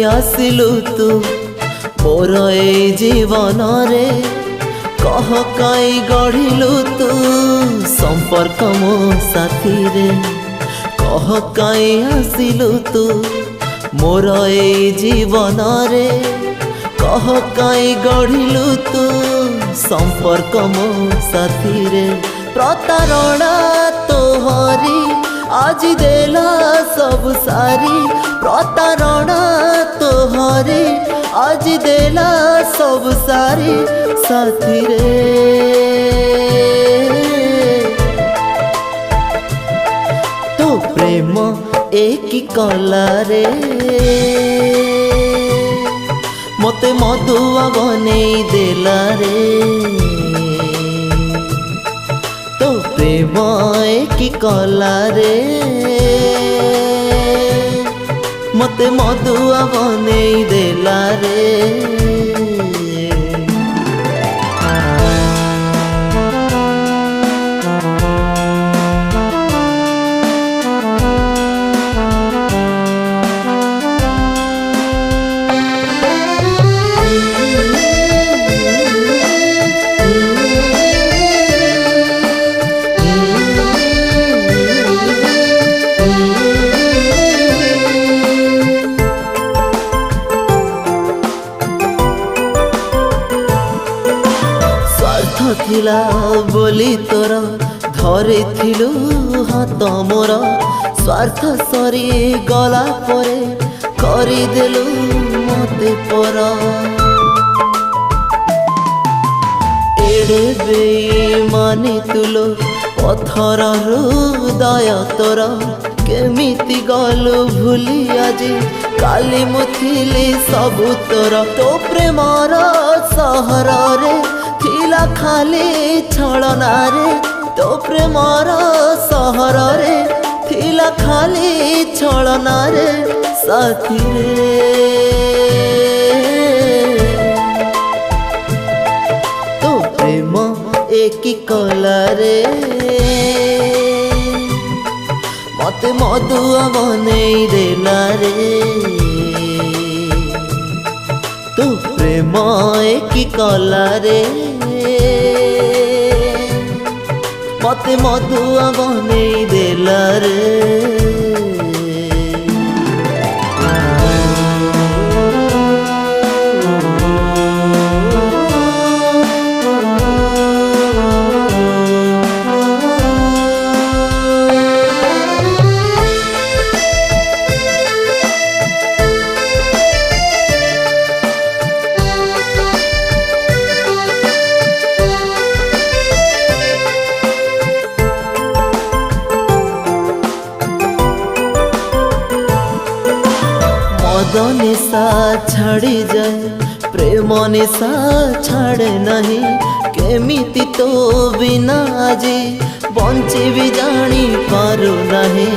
आसिलु तू मोर ए जीवन रे कह काई गढ़िलु तू संपर्क मो साथी रे कह काई आसिलु तू मोर ए जीवन रे कह काई गढ़िलु तू संपर्क मो साथी रे प्रतारणा तोहरी आज देला सब सारी प्रतारणा तोहरी आज देला सब सारी साथी रे तो प्रेम एक कला रे मते मधुआ बने देला रे तो प्रेम एक कला रे मते मधुआ बने देला रे थिला बोली तोर धरे थिलु हाथ मोर स्वार्थ सरी गला परे करी देलु मते पर एड़े बेईमानी तुलो पत्थर हृदय तोर केमिति गलु भूली आज काली मुथिली सबु तोर तो प्रेमर सहर रे थिला खाली छलना रे तो प्रेमर सहर रे थिला खाली छलना रे साथी रे तो प्रेम एक कला रे मते मधुआ बने देला रे तो प्रेम एक कला रे मते मधुआ बने देला रे निशा छाड़ी जाए प्रेम निशा छाड़े नहीं केमिति तो बिना आज बंची भी जानी पारू नहीं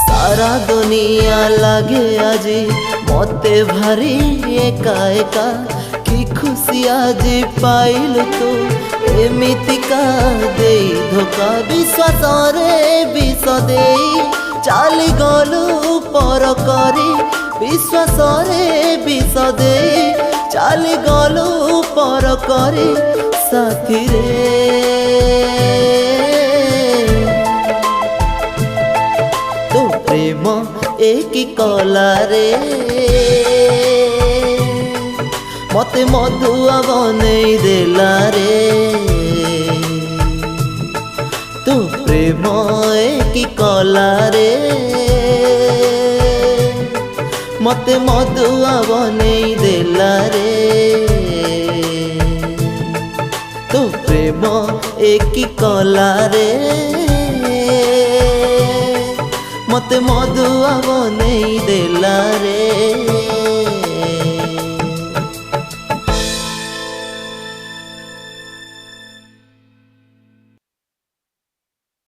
सारा दुनिया लगे आज मते भारी एका एका कि खुशी आज पाइल तो एमिति का दे धोखा विश्वास रे विष दे चाली गलु पर करी विश्वास रे विष दे चाली गलु पर करी साथी रे तो प्रेम एक कला रे मते मधुआ बने देला रे तो प्रेम एक कला रे मते मधुआ बने देला रे तो प्रेम एक कला रे मते मधुआ बने देला रे।